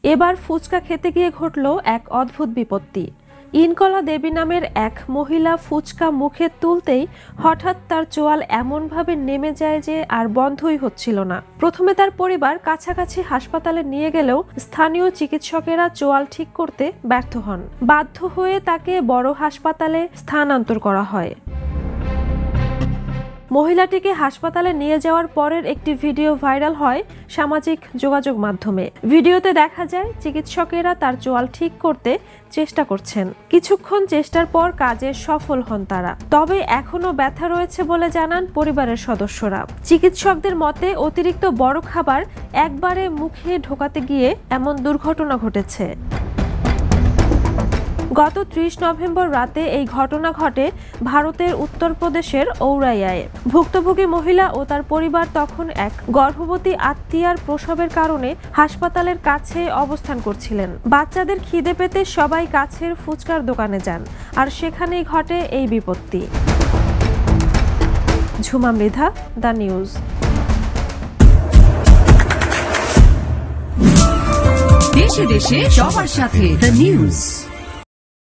এবার ফুচকা খেতে গিয়ে ঘটল এক অদ্ভুত বিপত্তি। ইনকলা দেবী নামের এক মহিলা ফুচকা মুখে তুলতেই হঠাৎ তার চোয়াল এমনভাবে নেমে যায় যে আর বন্ধই হচ্ছিল না। প্রথমে তার পরিবার কাছাকাছি হাসপাতালে নিয়ে গেলেও স্থানীয় চিকিৎসকেরা চোয়াল ঠিক করতে ব্যর্থ হন। বাধ্য হয়ে তাকে বড় হাসপাতালে স্থানান্তর করা হয়। মহিলাটিকে হাসপাতালে নিয়ে যাওয়ার পরের একটি ভিডিও ভাইরাল হয় সামাজিক যোগাযোগ মাধ্যমে। ভিডিওতে দেখা যায় চিকিৎসকেরা তার চোয়াল ঠিক করতে চেষ্টা করছেন। কিছুক্ষণ চেষ্টার পর কাজে সফল হন তারা, তবে এখনো ব্যথা রয়েছে বলে জানান পরিবারের সদস্যরা। চিকিৎসকদের মতে অতিরিক্ত বড় খাবার একবারে মুখে ঢোকাতে গিয়ে এমন দুর্ঘটনা ঘটেছে। গত 30 নভেম্বর রাতে এই ঘটনা ঘটে ভারতের উত্তরপ্রদেশের ঔরাইয়ায়। ভুক্তভোগী মহিলা ও তার পরিবার তখন এক গর্ভবতী আত্মীয়ার প্রসবের কারণে হাসপাতালের কাছে অবস্থান করছিলেন। বাচ্চাদের খিদে পেতে সবাই কাছের ফুচকার দোকানে যান, আর সেখানেই ঘটে এই বিপত্তি। Jhuma Mridha, the news. দেশে দেশে সবার সাথে, দ্য নিউজ।